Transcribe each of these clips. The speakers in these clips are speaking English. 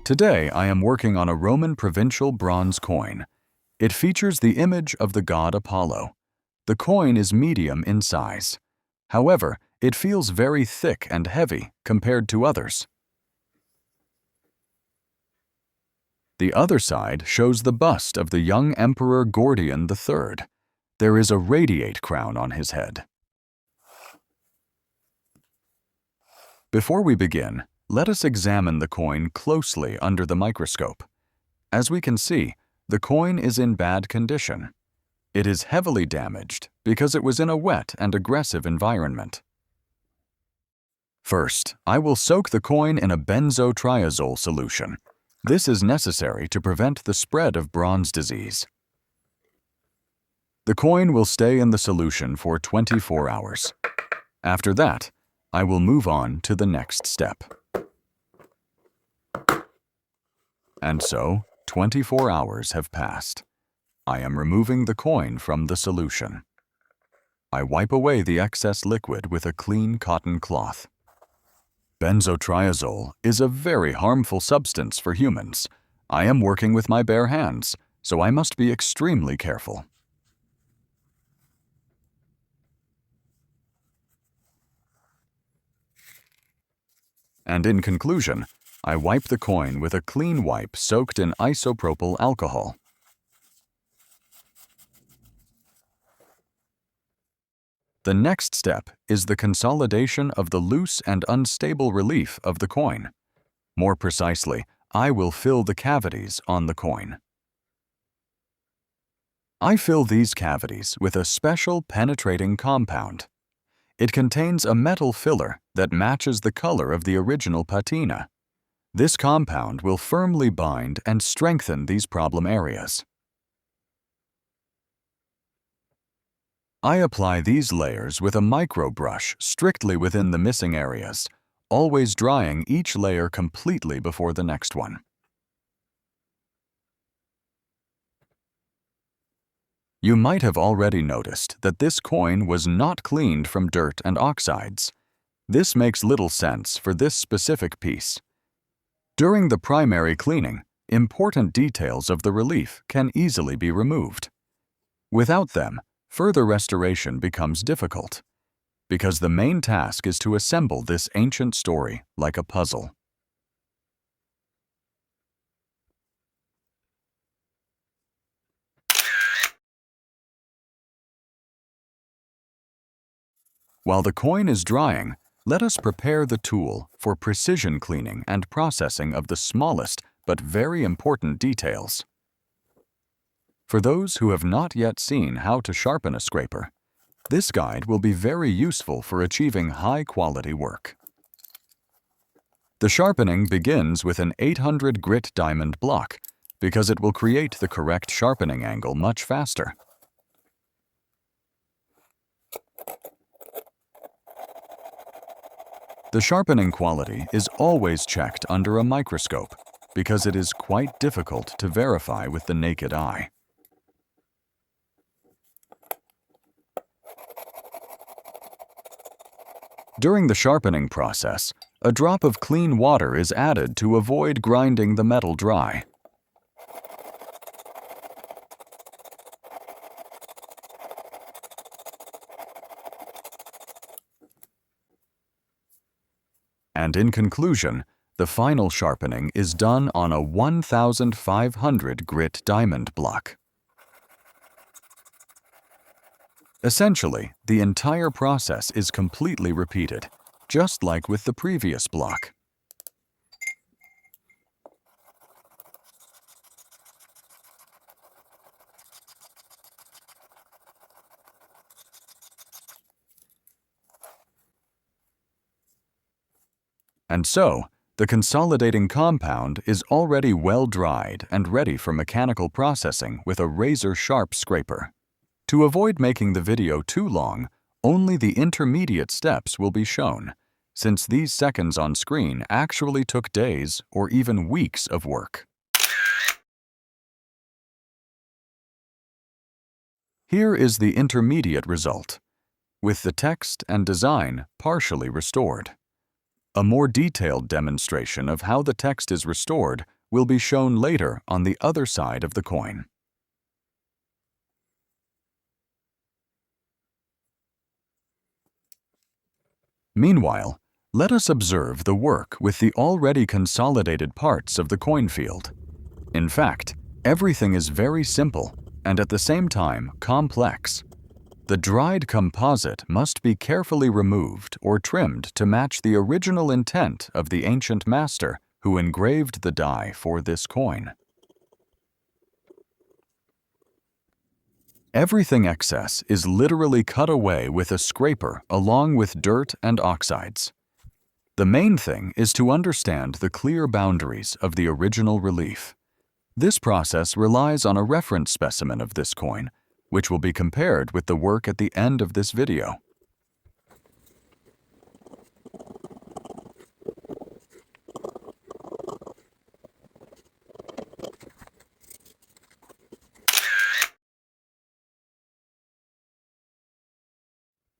Today I am working on a Roman provincial bronze coin. It features the image of the god Apollo. The coin is medium in size. However, it feels very thick and heavy compared to others. The other side shows the bust of the young Emperor Gordian III. There is a radiate crown on his head. Before we begin, let us examine the coin closely under the microscope. As we can see, the coin is in bad condition. It is heavily damaged because it was in a wet and aggressive environment. First, I will soak the coin in a benzotriazole solution. This is necessary to prevent the spread of bronze disease. The coin will stay in the solution for 24 hours. After that, I will move on to the next step. And so, 24 hours have passed. I am removing the coin from the solution. I wipe away the excess liquid with a clean cotton cloth. Benzotriazole is a very harmful substance for humans. I am working with my bare hands, so I must be extremely careful. And in conclusion, I wipe the coin with a clean wipe soaked in isopropyl alcohol. The next step is the consolidation of the loose and unstable relief of the coin. More precisely, I will fill the cavities on the coin. I fill these cavities with a special penetrating compound. It contains a metal filler that matches the color of the original patina. This compound will firmly bind and strengthen these problem areas. I apply these layers with a micro brush strictly within the missing areas, always drying each layer completely before the next one. You might have already noticed that this coin was not cleaned from dirt and oxides. This makes little sense for this specific piece. During the primary cleaning, important details of the relief can easily be removed. Without them, further restoration becomes difficult, because the main task is to assemble this ancient story like a puzzle. While the coin is drying, let us prepare the tool for precision cleaning and processing of the smallest but very important details. For those who have not yet seen how to sharpen a scraper, this guide will be very useful for achieving high-quality work. The sharpening begins with an 800 grit diamond block because it will create the correct sharpening angle much faster. The sharpening quality is always checked under a microscope because it is quite difficult to verify with the naked eye. During the sharpening process, a drop of clean water is added to avoid grinding the metal dry. And in conclusion, the final sharpening is done on a 1500 grit diamond block. Essentially, the entire process is completely repeated, just like with the previous block. And so, the consolidating compound is already well dried and ready for mechanical processing with a razor-sharp scraper. To avoid making the video too long, only the intermediate steps will be shown, since these seconds on screen actually took days or even weeks of work. Here is the intermediate result, with the text and design partially restored. A more detailed demonstration of how the text is restored will be shown later on the other side of the coin. Meanwhile, let us observe the work with the already consolidated parts of the coin field. In fact, everything is very simple and at the same time complex. The dried composite must be carefully removed or trimmed to match the original intent of the ancient master who engraved the die for this coin. Everything excess is literally cut away with a scraper along with dirt and oxides. The main thing is to understand the clear boundaries of the original relief. This process relies on a reference specimen of this coin, which will be compared with the work at the end of this video.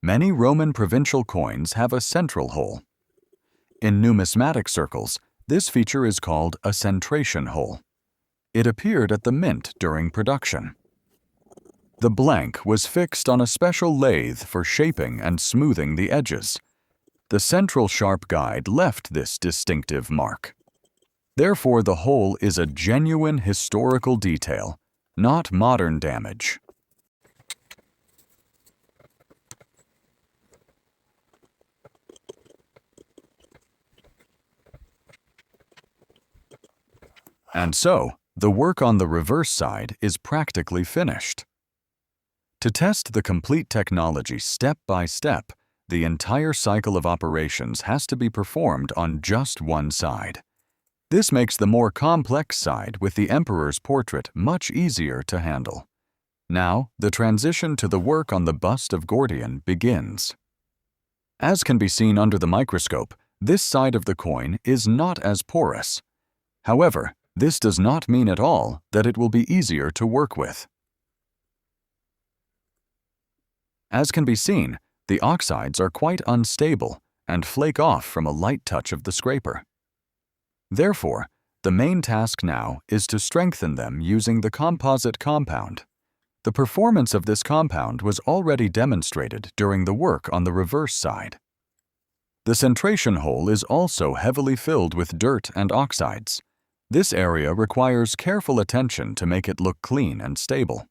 Many Roman provincial coins have a central hole. In numismatic circles, this feature is called a centration hole. It appeared at the mint during production. The blank was fixed on a special lathe for shaping and smoothing the edges. The central sharp guide left this distinctive mark. Therefore, the hole is a genuine historical detail, not modern damage. And so, the work on the reverse side is practically finished. To test the complete technology step by step, the entire cycle of operations has to be performed on just one side. This makes the more complex side with the emperor's portrait much easier to handle. Now, the transition to the work on the bust of Gordian begins. As can be seen under the microscope, this side of the coin is not as porous. However, this does not mean at all that it will be easier to work with. As can be seen, the oxides are quite unstable and flake off from a light touch of the scraper. Therefore, the main task now is to strengthen them using the composite compound. The performance of this compound was already demonstrated during the work on the reverse side. The centration hole is also heavily filled with dirt and oxides. This area requires careful attention to make it look clean and stable.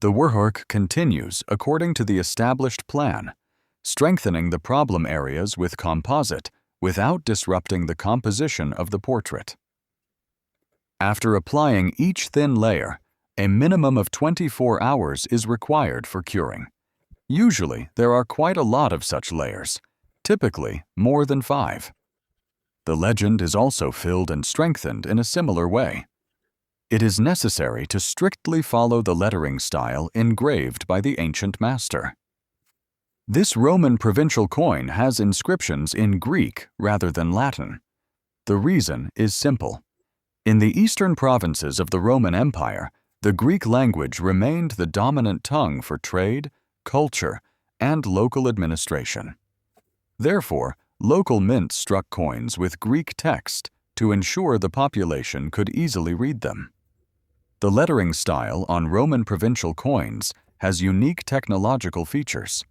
The work continues according to the established plan, strengthening the problem areas with composite without disrupting the composition of the portrait. After applying each thin layer, a minimum of 24 hours is required for curing. Usually, there are quite a lot of such layers, typically more than 5. The legend is also filled and strengthened in a similar way. It is necessary to strictly follow the lettering style engraved by the ancient master. This Roman provincial coin has inscriptions in Greek rather than Latin. The reason is simple. In the eastern provinces of the Roman Empire, the Greek language remained the dominant tongue for trade, culture, and local administration. Therefore, local mints struck coins with Greek text to ensure the population could easily read them. The lettering style on Roman provincial coins has unique technological features.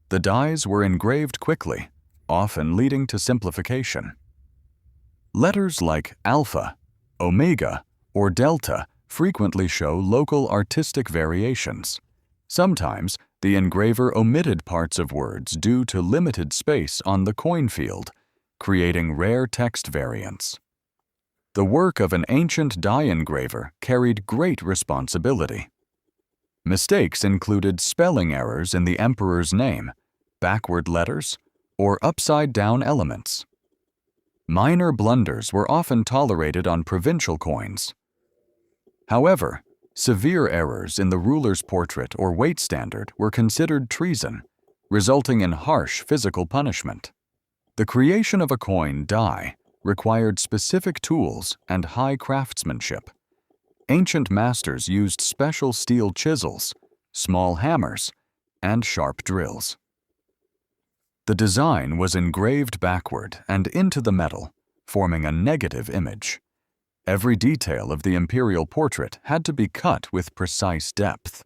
The dies were engraved quickly, often leading to simplification. Letters like alpha, omega, or delta frequently show local artistic variations. Sometimes, the engraver omitted parts of words due to limited space on the coin field, creating rare text variants. The work of an ancient die engraver carried great responsibility. Mistakes included spelling errors in the emperor's name, backward letters, or upside-down elements. Minor blunders were often tolerated on provincial coins. However, severe errors in the ruler's portrait or weight standard were considered treason, resulting in harsh physical punishment. The creation of a coin die required specific tools and high craftsmanship. Ancient masters used special steel chisels, small hammers, and sharp drills. The design was engraved backward and into the metal, forming a negative image. Every detail of the imperial portrait had to be cut with precise depth.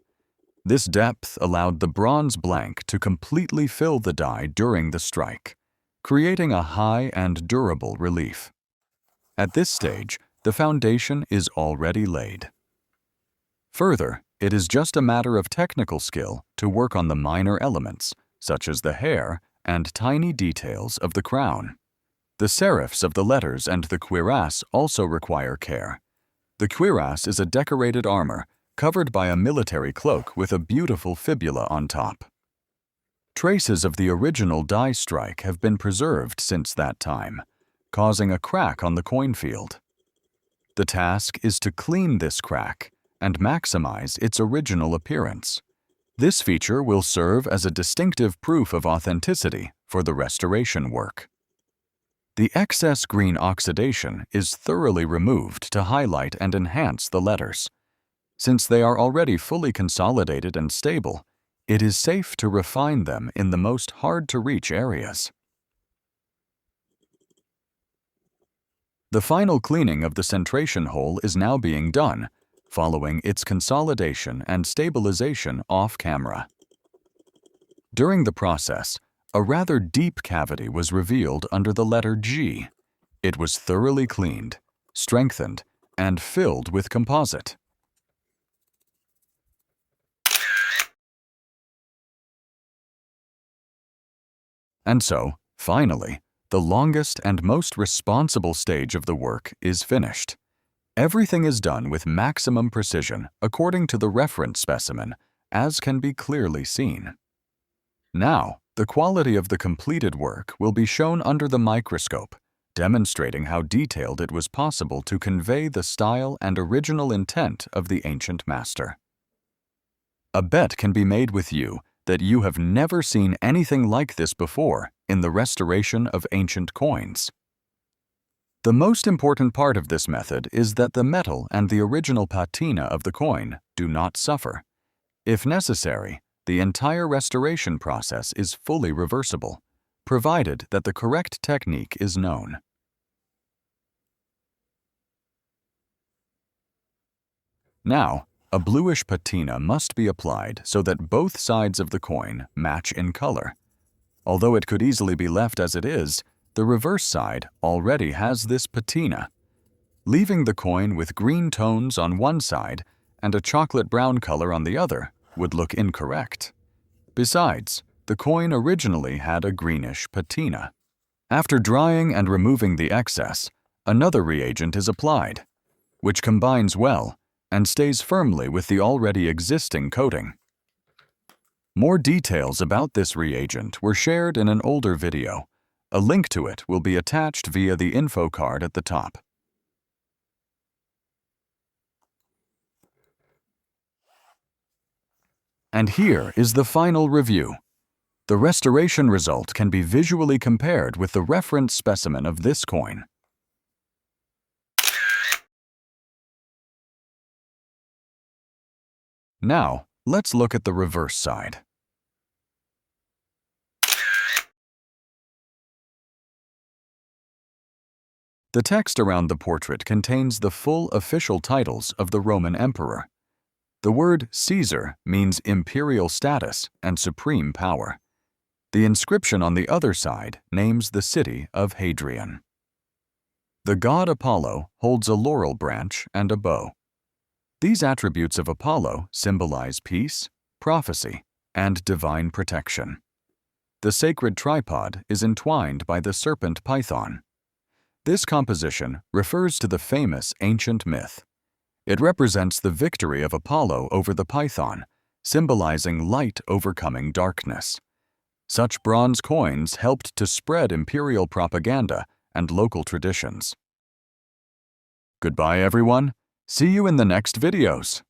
This depth allowed the bronze blank to completely fill the die during the strike, creating a high and durable relief. At this stage, the foundation is already laid. Further, it is just a matter of technical skill to work on the minor elements, such as the hair and tiny details of the crown. The serifs of the letters and the cuirass also require care. The cuirass is a decorated armor covered by a military cloak with a beautiful fibula on top. Traces of the original die strike have been preserved since that time, causing a crack on the coin field. The task is to clean this crack and maximize its original appearance. This feature will serve as a distinctive proof of authenticity for the restoration work. The excess green oxidation is thoroughly removed to highlight and enhance the letters. Since they are already fully consolidated and stable, it is safe to refine them in the most hard-to-reach areas. The final cleaning of the centration hole is now being done, following its consolidation and stabilization off-camera. During the process, a rather deep cavity was revealed under the letter G. It was thoroughly cleaned, strengthened, and filled with composite. And so, finally, the longest and most responsible stage of the work is finished. Everything is done with maximum precision according to the reference specimen, as can be clearly seen. Now, the quality of the completed work will be shown under the microscope, demonstrating how detailed it was possible to convey the style and original intent of the ancient master. A bet can be made with you that you have never seen anything like this before in the restoration of ancient coins. The most important part of this method is that the metal and the original patina of the coin do not suffer. If necessary, the entire restoration process is fully reversible, provided that the correct technique is known. Now, a bluish patina must be applied so that both sides of the coin match in color. Although it could easily be left as it is, the reverse side already has this patina. Leaving the coin with green tones on one side and a chocolate brown color on the other would look incorrect. Besides, the coin originally had a greenish patina. After drying and removing the excess, another reagent is applied, which combines well and stays firmly with the already existing coating. More details about this reagent were shared in an older video. A link to it will be attached via the info card at the top. And here is the final review. The restoration result can be visually compared with the reference specimen of this coin. Now, let's look at the reverse side. The text around the portrait contains the full official titles of the Roman emperor. The word Caesar means imperial status and supreme power. The inscription on the other side names the city of Hadrian. The god Apollo holds a laurel branch and a bow. These attributes of Apollo symbolize peace, prophecy, and divine protection. The sacred tripod is entwined by the serpent python. This composition refers to the famous ancient myth. It represents the victory of Apollo over the python, symbolizing light overcoming darkness. Such bronze coins helped to spread imperial propaganda and local traditions. Goodbye, everyone. See you in the next videos.